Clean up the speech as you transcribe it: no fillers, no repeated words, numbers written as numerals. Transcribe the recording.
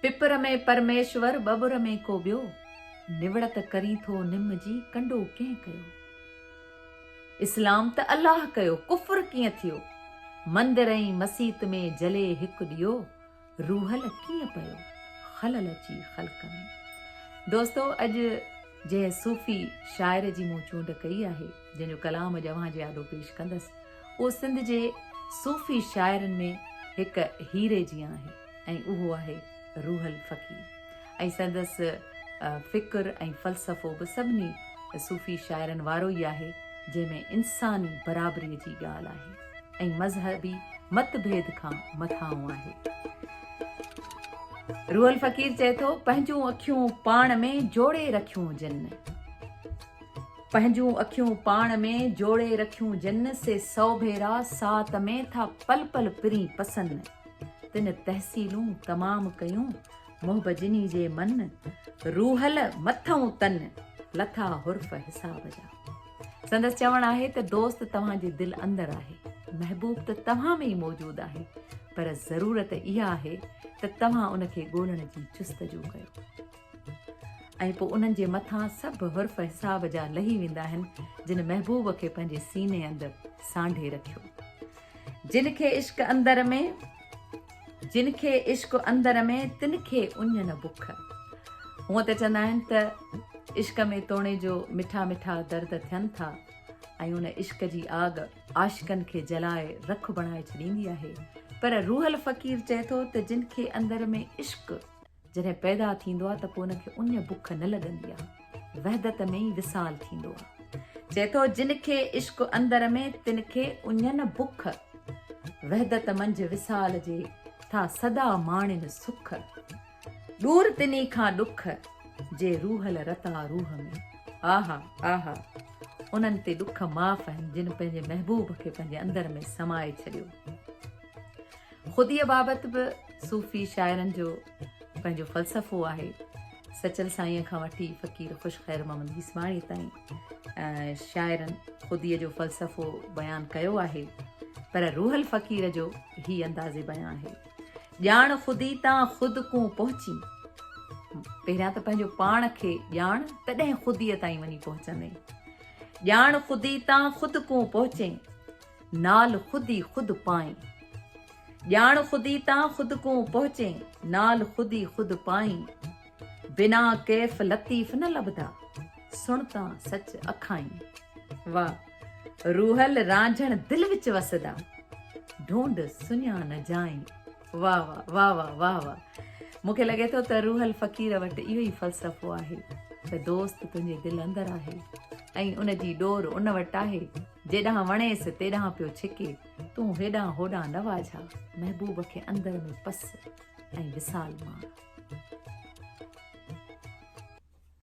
पिपर में परमेश्वर बबुर में को ॿियो, निवड़त करी थो निम जी कंडो कंहिं कयो। इस्लाम त अल्लाह कयो, कुफ्र कीअं थियो, मंदिर ऐं मसीत में जले हिकु ॾियो, रूहल कीअं पियो, खलल अची ख़ल्क़ में। दोस्तो, अॼु जंहिं सूफ़ी शाइर जी मूं चूंड कई आहे, जंहिंजो कलाम जव्हां जे आॾो पेश कंदसि, उहो सिंध जे सूफ़ी शाइरनि में हिकु हीरे जी आहे ऐं उहो आहे रूहल फ़क़ीर। ऐं संदसि फ़िक्र ऐं फ़लसफ़ो बि सभिनी सूफ़ी शाइरनि वारो ई आहे, जंहिंमें इंसानी बराबरीअ जी ॻाल्हि आहे ऐं मज़हबी मतभेद खां मथां आहे। रूहल फ़क़ीर चए थो, पंहिंजूं अखियूं पाण में जोड़े रखियूं जिन, पंहिंजूं अखियूं पाण में जोड़े रखियूं जिन से सौ भेरा सात में था पल पल पिरी पसन, तिन तहसीलूं तमाम कयूं मोहबजिनी जे मन, रूहल मथऊं तन लथा हुर्फ हिसाब जा। संदसि चवण आहे त दोस्त तव्हांजे दिलि अंदरि आहे, महबूब त तव्हां में ई मौजूदु आहे, पर ज़रूरत इहा आहे त तव्हां उनखे ॻोल्हण जी जुस्तजू कयो ऐं पोइ उन्हनि जे मथां सभु हुर्फ हिसाब जा लही वेंदा आहिनि, जिन महबूब खे पंहिंजे सीने अंदरि सांढे रखियो। जिनखे इश्क अंदर में तिनखे उञन बुख। हूअं त चवंदा आहिनि त इश्क में तोणे जो मिठा मिठा दर्द थियनि था ऐं उन इश्क जी आग आशिकनि खे जलाए रख बणाए छॾींदी आहे, पर रूहल फ़क़ीर चए थो त जिनखे अंदर में इश्क जॾहिं पैदा थींदो आहे त पोइ उनखे उञ बुख न लॻंदी आहे, वहदत में ई विसाल थींदो आहे। चए थो, जिनखे इश्क अंदर में तिनखे उञन बुख, वहदत मंझि विसाल जे था सदा माणिन सुख, दूर तिनी खां ॾुख जे रूहल रता रूह में। आहा आहा, उन्हनि ते ॾुख माफ़ आहिनि जिन पंहिंजे महबूब खे पंहिंजे अंदर में समाए छॾियो। ख़ुदीअ बाबति बि सूफ़ी शाइरनि जो पंहिंजो फ़लसफ़ो आहे। सचल साईंअ खां वठी फ़क़ीर ख़ुश ख़ैर मोहम्मद इस्माइली ताईं शाइरनि ख़ुदीअ जो फ़लसफ़ो बयानु कयो आहे, पर रूहल फ़क़ीर जो ही अंदाज़े बयां आहे। ॼाण ख़ुदी तां ख़ुदि को पहुची, पहिरियां त पंहिंजो पाण खे ॼाण, तॾहिं ख़ुदीअ ताईं वञी पहुचंदे। ॼाण ख़ुदी तां ख़ुदि को पहुचे, नाल ख़ुदी ख़ुदि पाए। ॼाण ख़ुदी तां ख़ुदि को पहुचे, नाल ख़ुदी ख़ुदि पाई। बिना कैफ़ लतीफ़ न लभदा, सुणता सच अखाई। वाह, रूहल रांझण दिल विच वसदा, ढूंढ सुञा न जाई। वाह वाह वाह वाह वाह वाह। मूंखे लॻे थो त रूहल फ़क़ीर वटि इहो ई फ़लसफ़ो आहे त दोस्त तुंहिंजे दिलि अंदरि आहे ऐं उन जी डोर उन वटि आहे, जेॾांहुं वणेसि तेॾांहुं पियो छिके, तूं हेॾां होॾां न वाझा, महबूब खे अंदरि में पस ऐं विसाल मार।